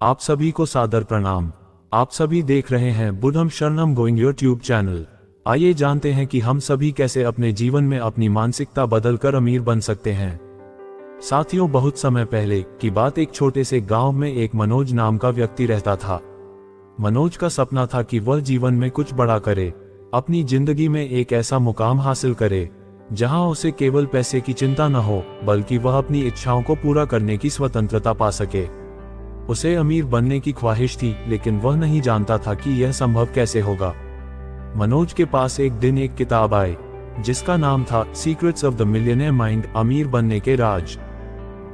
आप सभी को सादर प्रणाम। आप सभी देख रहे हैं बुद्धम शरणम गोइंग यूट्यूब चैनल। आइए जानते हैं कि हम सभी कैसे अपने जीवन में अपनी मानसिकता बदलकर अमीर बन सकते हैं। साथियों, बहुत समय पहले की बात, एक छोटे से गांव में एक मनोज नाम का व्यक्ति रहता था। मनोज का सपना था कि वह जीवन में कुछ बड़ा करे, अपनी जिंदगी में एक ऐसा मुकाम हासिल करे जहां उसे केवल पैसे की चिंता न हो, बल्कि वह अपनी इच्छाओं को पूरा करने की स्वतंत्रता पा सके। उसे अमीर बनने की ख्वाहिश थी, लेकिन वह नहीं जानता था कि यह संभव कैसे होगा। मनोज के पास एक दिन एक किताब आई जिसका नाम था secrets of the millionaire mind, अमीर बनने के राज।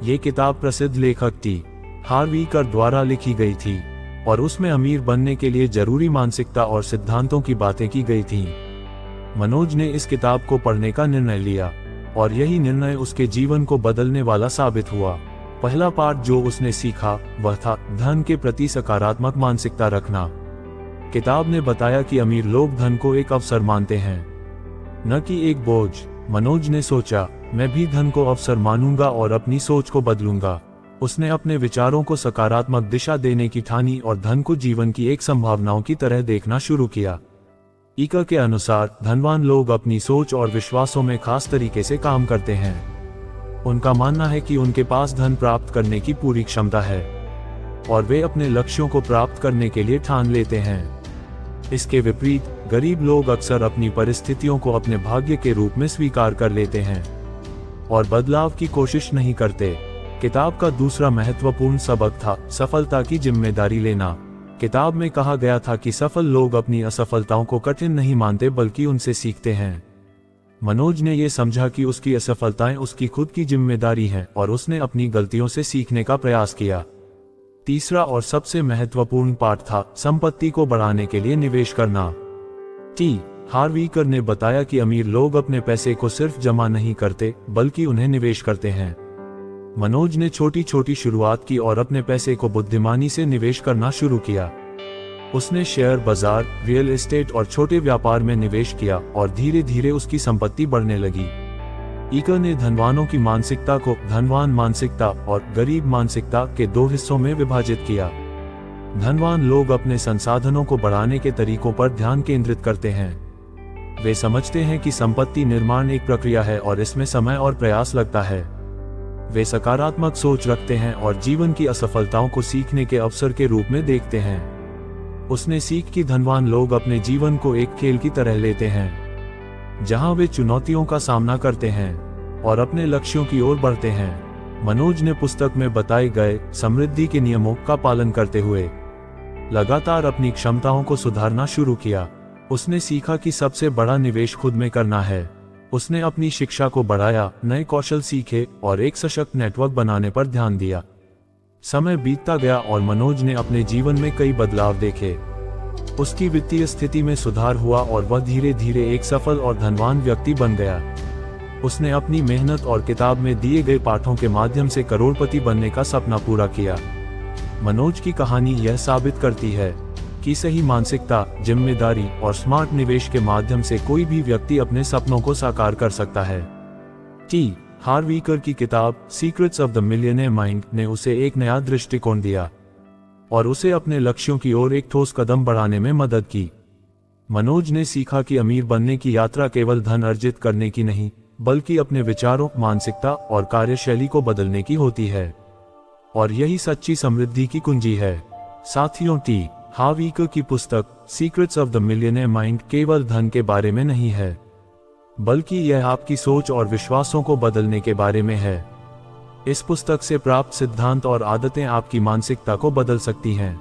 ये किताब प्रसिद्ध लेखक टी हार्वी कर द्वारा लिखी गई थी और उसमें अमीर बनने के लिए जरूरी मानसिकता और सिद्धांतों की बातें की गई थीं। मनोज ने इस किताब को पढ़ने का निर्णय लिया और यही निर्णय उसके जीवन को बदलने वाला साबित हुआ। पहला पाठ जो उसने सीखा वह था धन के प्रति सकारात्मक मानसिकता रखना। किताब ने बताया कि अमीर लोग धन को एक अवसर मानते हैं, न कि एक बोझ। मनोज ने सोचा, मैं भी धन को अवसर मानूंगा और अपनी सोच को बदलूंगा। उसने अपने विचारों को सकारात्मक दिशा देने की ठानी और धन को जीवन की एक संभावनाओं की तरह देखना शुरू किया। ईका के अनुसार धनवान लोग अपनी सोच और विश्वासों में खास तरीके से काम करते हैं। उनका मानना है कि उनके पास धन प्राप्त करने की पूरी क्षमता है और वे अपने लक्ष्यों को प्राप्त करने के लिए ठान लेते हैं। इसके विपरीत गरीब लोग अक्सर अपनी परिस्थितियों को अपने भाग्य के रूप में स्वीकार कर लेते हैं और बदलाव की कोशिश नहीं करते। किताब का दूसरा महत्वपूर्ण सबक था सफलता की जिम्मेदारी लेना। किताब में कहा गया था कि सफल लोग अपनी असफलताओं को कठिन नहीं मानते, बल्कि उनसे सीखते हैं। मनोज ने यह समझा कि उसकी असफलताएं उसकी खुद की जिम्मेदारी हैं और उसने अपनी गलतियों से सीखने का प्रयास किया। तीसरा और सबसे महत्वपूर्ण पाठ था संपत्ति को बढ़ाने के लिए निवेश करना। टी हार्वी कर ने बताया कि अमीर लोग अपने पैसे को सिर्फ जमा नहीं करते, बल्कि उन्हें निवेश करते हैं। मनोज ने छोटी छोटी शुरुआत की और अपने पैसे को बुद्धिमानी से निवेश करना शुरू किया। उसने शेयर बाजार, रियल एस्टेट और छोटे व्यापार में निवेश किया और धीरे धीरे उसकी संपत्ति बढ़ने लगी। ईकर ने धनवानों की मानसिकता को धनवान मानसिकता और गरीब मानसिकता के दो हिस्सों में विभाजित किया। धनवान लोग अपने संसाधनों को बढ़ाने के तरीकों पर ध्यान केंद्रित करते हैं। वे समझते हैं कि संपत्ति निर्माण एक प्रक्रिया है और इसमें समय और प्रयास लगता है। वे सकारात्मक सोच रखते हैं और जीवन की असफलताओं को सीखने के अवसर के रूप में देखते हैं। उसने सीख कि धनवान लोग अपने जीवन को एक खेल की तरह लेते हैं, जहां वे चुनौतियों का सामना करते हैं और अपने लक्ष्यों की ओर बढ़ते हैं। मनोज ने पुस्तक में बताए गए समृद्धि के नियमों का पालन करते हुए लगातार अपनी क्षमताओं को सुधारना शुरू किया। उसने सीखा कि सबसे बड़ा निवेश खुद में करना है। उसने अपनी शिक्षा को बढ़ाया, नए कौशल सीखे और एक सशक्त नेटवर्क बनाने पर ध्यान दिया। समय बीतता गया और मनोज ने अपने जीवन में कई बदलाव देखे। उसकी वित्तीय स्थिति में सुधार हुआ और वह धीरे धीरे एक सफल और धनवान व्यक्ति बन गया। उसने अपनी मेहनत और किताब में दिए गए पाठों के माध्यम से करोड़पति बनने का सपना पूरा किया। मनोज की कहानी यह साबित करती है कि सही मानसिकता, जिम्मेदारी और स्मार्ट निवेश के माध्यम से कोई भी व्यक्ति अपने सपनों को साकार कर सकता है। टी हार्वी कर की किताब secrets of the millionaire mind ने उसे एक नया दृष्टिकोण दिया और उसे अपने लक्ष्यों की ओर एक ठोस कदम बढ़ाने में मदद की। मनोज ने सीखा कि अमीर बनने की यात्रा केवल धन अर्जित करने की नहीं, बल्कि अपने विचारों, मानसिकता और कार्यशैली को बदलने की होती है, और यही सच्ची समृद्धि की कुंजी है। साथियों, टी हार्वी कर की पुस्तक secrets of the millionaire mind केवल धन के बारे में नहीं है, बल्कि यह आपकी सोच और विश्वासों को बदलने के बारे में है। इस पुस्तक से प्राप्त सिद्धांत और आदतें आपकी मानसिकता को बदल सकती हैं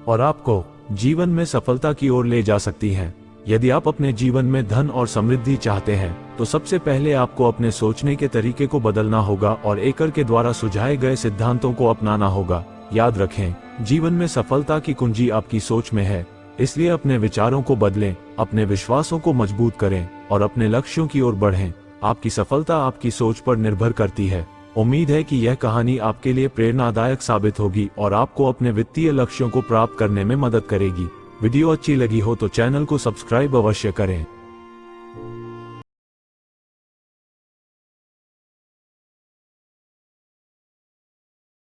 और आपको जीवन में सफलता की ओर ले जा सकती हैं। यदि आप अपने जीवन में धन और समृद्धि चाहते हैं, तो सबसे पहले आपको अपने सोचने के तरीके को बदलना होगा और एकर के द्वारा सुझाए गए सिद्धांतों को अपनाना होगा। याद रखें, जीवन में सफलता की कुंजी आपकी सोच में है, इसलिए अपने विचारों को बदलें, अपने विश्वासों को मजबूत करें और अपने लक्ष्यों की ओर बढ़ें। आपकी सफलता आपकी सोच पर निर्भर करती है। उम्मीद है कि यह कहानी आपके लिए प्रेरणादायक साबित होगी और आपको अपने वित्तीय लक्ष्यों को प्राप्त करने में मदद करेगी। वीडियो अच्छी लगी हो तो चैनल को सब्सक्राइब अवश्य करें।